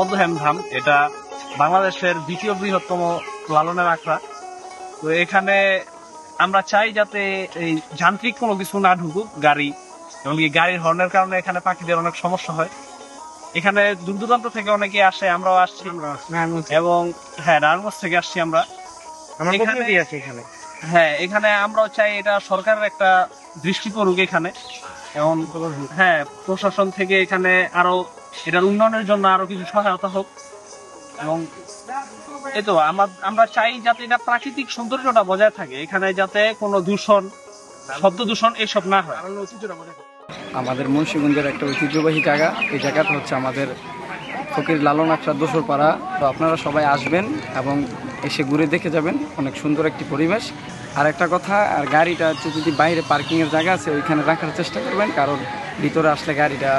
পদ্মহেম ধাম, এটা বাংলাদেশের দ্বিতীয় বৃহত্তম লালনের আখড়া। তো এখানে আমরা চাই যাতে এই যান্ত্রিক কোনো কিছু না ঢুকুক, গাড়ি এবং গাড়ির হর্নের কারণে এখানে পাখিদের অনেক সমস্যা হয়। এখানে দূর দূরান্ত থেকে অনেকে আসে, আমরাও আসছি। এবং হ্যাঁ, নারায়ণগঞ্জ থেকে আসছি আমরা এখানে। হ্যাঁ, এখানে আমরাও চাই এটা সরকারের একটা দৃষ্টি পড়ুক এখানে, এবং হ্যাঁ, প্রশাসন থেকে এখানে আরো এটার উন্নয়নের জন্য আরো কিছু সহায়তা হোক। এবং এই তো আমরা চাই যাতে এটা প্রাকৃতিক সৌন্দর্যটা বজায় থাকে, এখানে যাতে কোনো দূষণ, শব্দ দূষণ এসব না হয়। আমাদের মুন্সিগঞ্জের একটা ঐতিহ্যবাহী জায়গা, এই জায়গাটা হচ্ছে আমাদের ফকির লালন আখড়া দোসরপাড়া। তো আপনারা সবাই আসবেন এবং এসে ঘুরে দেখে যাবেন, অনেক সুন্দর একটি পরিবেশ। আর একটা কথা, আর গাড়িটা হচ্ছে যদি বাইরে পার্কিংয়ের জায়গা আছে ওইখানে রাখার চেষ্টা করবেন, কারণ ভিতরে আসলে গাড়িটা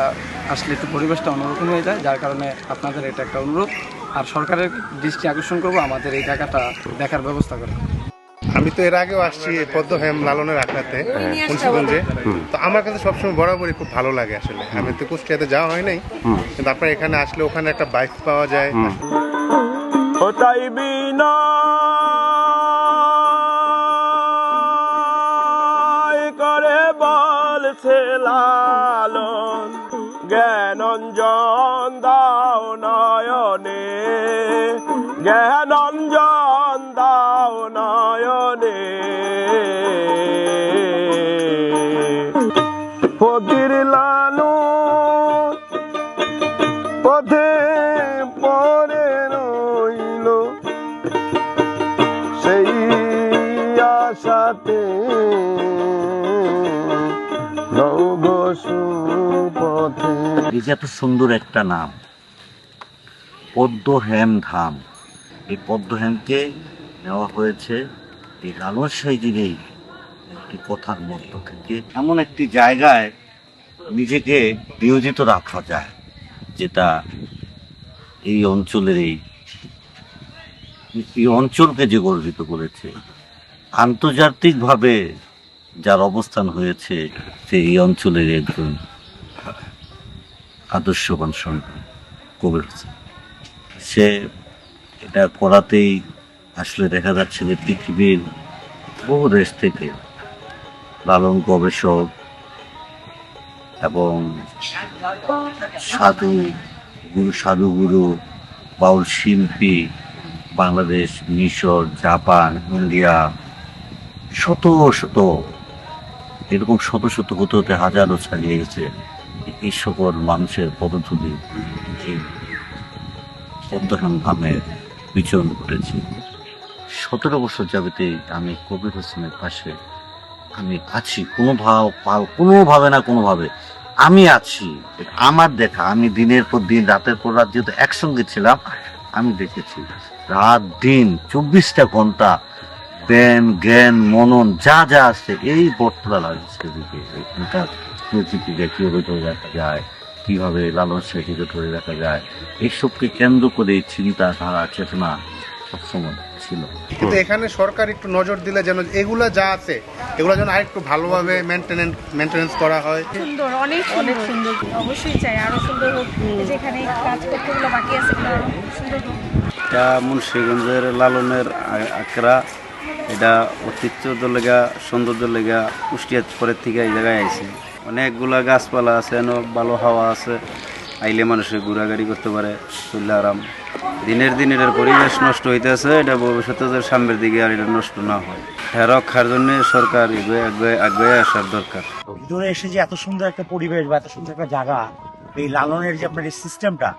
আসলে একটু পরিবেশটা অন্যরকম হয়ে যায়, যার কারণে আপনাদের এটা একটা অনুরোধ। আর সরকারের দৃষ্টি আকর্ষণ করবো আমাদের এই জায়গাটা দেখার ব্যবস্থা করে। আমি তো এর আগেও আসছি পদ্মহেম লালনের আখড়াতে মুন্সিগঞ্জে। তো আমার কাছে সবসময় বরাবরই খুব ভালো লাগে। আসলে আমি তো কুষ্টিয়াতে যাওয়া হয় নাই, কিন্তু আপনার এখানে আসলে ওখানে একটা বাইক পাওয়া যায়। করে বলছে লালন, জ্ঞানঞ্জন দাও নয়নে, জ্ঞানঞ্জন দাও নয়নে। ফকির লালন পথে পরে রইল, সেই আশাতে এই যে এত সুন্দর একটা নাম পদ্মহেম ধাম, এই পদ্মহেমকে নেওয়া হয়েছে এই লালন সাইজির এই একটি কথার মধ্য থেকে। এমন একটি জায়গায় নিজেকে নিয়োজিত রাখা যায়, যেটা এই অঞ্চলের এই অঞ্চলকে যে গর্বিত করেছে। আন্তর্জাতিকভাবে যার অবস্থান হয়েছে, সে এই অঞ্চলের একজন আদর্শবান সন্তান কবির হোসেন। সে এটা করাতেই আসলে দেখা যাচ্ছে যে পৃথিবীর বহু দেশ থেকে লালন গবেষক এবং সাধুগুরু, বাউল শিল্পী, বাংলাদেশ, মিশর, জাপান, ইন্ডিয়া, শত শত এরকম শত শত হতে হতে হাজারও ছাড়িয়ে গেছে এই সকল মানুষের পদধূলি এই পদ্মহেম ধামে বিচরণ ঘটেছে। 17 বছর যাবতে আমি কবির হোসেনের পাশে আমি আছি, কোনোভাবে না কোনোভাবে আমি আছি। আমার দেখা, আমি দিনের পর দিন, রাতের পর রাত যেহেতু একসঙ্গে ছিলাম, আমি দেখেছি রাত দিন 24টা ঘন্টা জ্ঞান জ্ঞান মনন যা যা আছে এই বটতলা লাগছে দিকে। এখানকার স্মৃতিকে কিভাবে ধরে রাখা যায়, কিভাবে লালন স্মৃতিকে ধরে রাখা যায়, এইসবকে কেন্দ্র করে চিন্তাধারা চেতনা সবসময় ছিল। কিন্তু এখানে সরকার একটু নজর দিলে যেন এগুলা যা আছে এগুলো যেন আরেকটু ভালোভাবে মেনটেনেন্স করা হয়। সুন্দর, অনেক অনেক সুন্দর, অবশ্যই চাই আরো সুন্দর হোক। যেখানে কাজ করতে গুলো বাকি আছে আরো সুন্দর হোক। এটা মুন্সিগঞ্জের লালনের আখড়া, এটা ঐতিহ্য লেগা, সৌন্দর্য লেগা কুষ্টিয়া পরের থেকে এই জায়গায় আইছে। অনেকগুলা গাছপালা আছে, ভালো হাওয়া আছে, আইলে মানুষের ঘোরাঘুরি করতে পারে, চললে আরাম। দিনের দিন এটার পরিবেশ নষ্ট হইতেছে, এটা ভবিষ্যতে সামনের দিকে আর এটা নষ্ট না হয়, হ্যাঁ রক্ষার জন্য সরকার আগে আসার দরকার। ভিতরে এসে যে এত সুন্দর একটা পরিবেশ বা এত সুন্দর একটা জায়গা, এই লালনের যে আপনার এই সিস্টেমটা,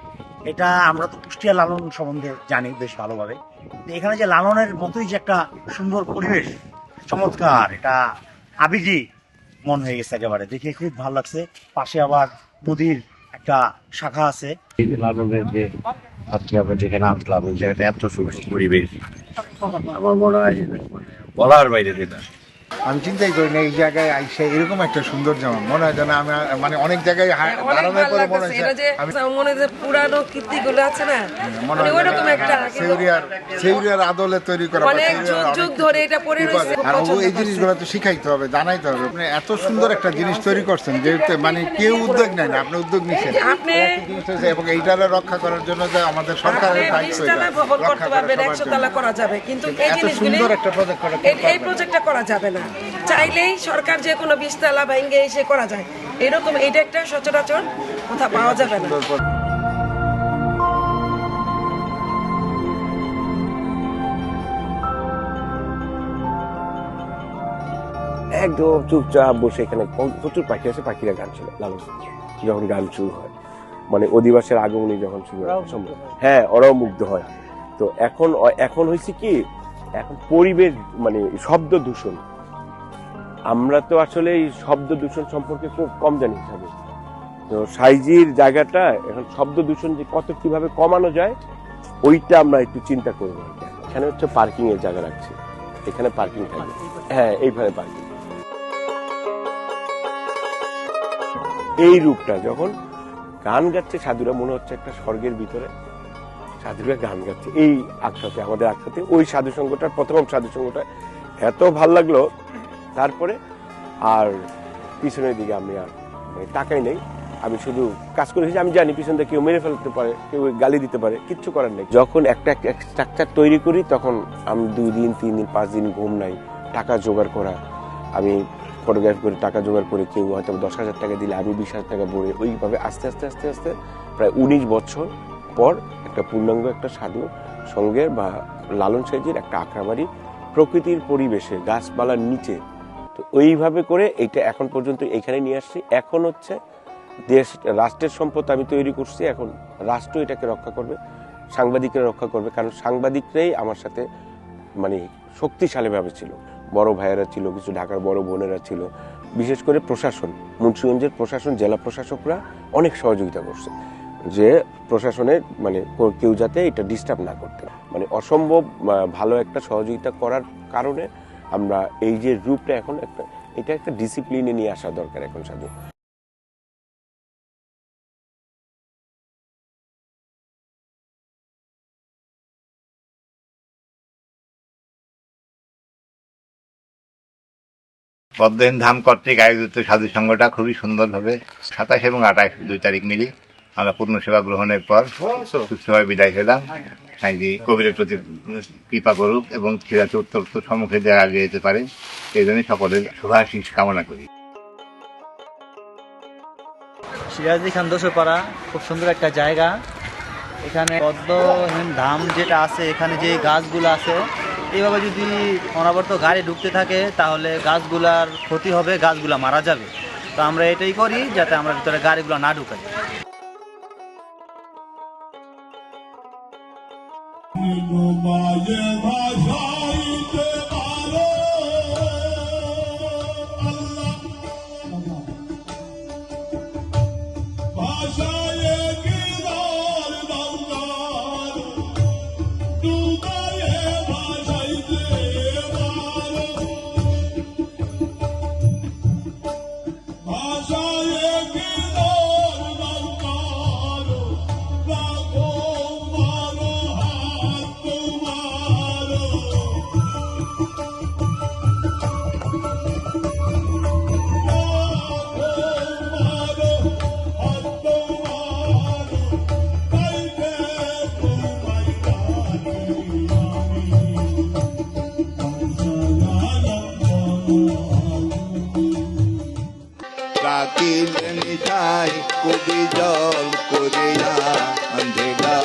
এটা আমরা তো কুষ্টিয়া লালন সম্বন্ধে জানি বেশ ভালোভাবে। এখানে যে লালনের মতোই যে একটা সুন্দর পরিবেশ, চমৎকার, এটা আবেগী মন হয়ে গেছে একেবারে, দেখে খুব ভালো লাগছে। পাশে আবার নদীর একটা শাখা আছে। লালনের যে যেখানে আসলাম, ওই জায়গাটা এত সুন্দর পরিবেশ, আমার মনে হয় বলার বাইরে যেটা আমি চিন্তাই করি না এই জায়গায় আইসে এরকম একটা সুন্দর জামা মনে হয় যেন আমি মানে অনেক জায়গায় দাঁড়ানোর পরে মনে হয় মনে হয় যে পুরানো কীর্তিগুলো আছে না, মানে ওইরকম একটা সেউরিয়ার আদলে তৈরি করা, অনেক যুগ যুগ ধরে এটা পরে রয়েছে। এই জিনিসগুলো তো শিখাইতে হবে, জানাইতে হবে। আপনি এত সুন্দর একটা জিনিস তৈরি করছেন যে মানে কেউ উদ্যোগ নেয় না, আপনি উদ্যোগ নিচ্ছেন আপনি এবং এইটারে রক্ষা করার জন্য যে আমাদের সরকারের দায়িত্ব, 20 তলা ভবন করতে পারবেন, 100 তলা করা যাবে, কিন্তু এই জিনিসগুলো এই প্রজেক্টটা করা যাবে না। চাইলেই সরকার যে কোনো 20 তলা ভেঙে এসে করা যায়, এরকম এটা একটা সচরাচর কোথাও পাওয়া যাবে না। একদম চুপচাপ বসে এখানে প্রচুর পাখি আছে, পাখিরা গান ছিল লালন যখন গান শুরু হয়, মানে অধিবাসের আগমনী যখন শুরু হয়, হ্যাঁ ওরাও মুগ্ধ হয়। তো এখন হয়েছে কি, এখন পরিবেশ মানে শব্দ দূষণ, আমরা তো আসলে এই শব্দ দূষণ সম্পর্কে খুব কম জানি থাকি। তো সাইজির জায়গাটা এখন শব্দ দূষণ যে কিভাবে কমানো যায় ওইটা আমরা একটু চিন্তা করবো। এখানে হচ্ছে পার্কিং এর জায়গা রাখছি, এখানে পার্কিং থাকবে, হ্যাঁ এইভাবে পার্কিং। এই রূপটা যখন গান গাচ্ছে সাধুরা, মনে হচ্ছে একটা স্বর্গের ভিতরে সাধুরা গান গাচ্ছে এই আকসাতে, আমাদের আকসাতে ওই সাধু সংঘটার প্রথম সাধু সংঘটা এত ভাল লাগলো। তারপরে আর পিছনের দিকে আমি আর মানে তাকাই নেই, আমি শুধু কাজ করেছি। আমি জানি পিছন থেকে কেউ মেরে ফেলতে পারে, কেউ গালি দিতে পারে, কিচ্ছু করার নেই। যখন একটা স্ট্রাকচার তৈরি করি তখন আমি 2 দিন 3 দিন 5 দিন ঘুম নাই, টাকা জোগাড় করা, আমি ফটোগ্রাফি করে টাকা জোগাড় করে, কেউ হয়তো 10,000 টাকা দিলে আমি 20,000 টাকা ভরে, ওইভাবে আস্তে আস্তে আস্তে আস্তে প্রায় 19 বছর পর একটা পূর্ণাঙ্গ একটা সাধু সঙ্গের বা লালন সাইজির একটা আখড়াবাড়ি প্রকৃতির পরিবেশে গাছপালার নিচে। তো ওইভাবে করে এইটা এখন পর্যন্ত এইখানে নিয়ে আসছি। এখন হচ্ছে রাষ্ট্রের সম্পদ আমি তৈরি করছি, এখন রাষ্ট্র এটাকে রক্ষা করবে, সাংবাদিকরা রক্ষা করবে, কারণ সাংবাদিকরাই আমার সাথে মানে শক্তিশালীভাবে ছিল। বড় ভাইয়েরা ছিল, কিছু ঢাকার বড় বোনেরা ছিল, বিশেষ করে প্রশাসন, মুন্সিগঞ্জের প্রশাসন, জেলা প্রশাসকরা অনেক সহযোগিতা করছে, যে প্রশাসনের মানে কেউ যাতে এটা ডিস্টার্ব না করতে, মানে অসম্ভব ভালো একটা সহযোগিতা করার কারণে আমরা এই যে রূপটা এখন এটা একটা ডিসিপ্লিনে নিয়ে আসা দরকার এখন সাধু। পদ্মহীন ধাম কর্তৃক আয়োজিত সাধু সংঘটা খুবই সুন্দরভাবে 27 এবং 28 2 তারিখ মিলি আমরা পূর্ণ সেবা গ্রহণের পর সুস্থভাবে বিদায় পেলাম। কবিরের প্রতি কৃপা করুক এবং খিরাতে উত্তর সম্মুখে দেওয়া আগে যেতে পারে, এই জন্য সকলের শুভাশিস কামনা করি। সিরাজি খান দোষপাড়া খুব সুন্দর একটা জায়গা। এখানে পদ্মহীন ধাম যেটা আছে, এখানে যে গাছগুলো আছে, এইভাবে যদি অনবরত গাড়ি ঢুকতে থাকে তাহলে গাছগুলার ক্ষতি হবে, গাছগুলা মারা যাবে। তো আমরা এটাই করি যাতে আমরা ভিতরে গাড়িগুলো না ঢুকাই। কবি জল করিয়া অন্ধেরা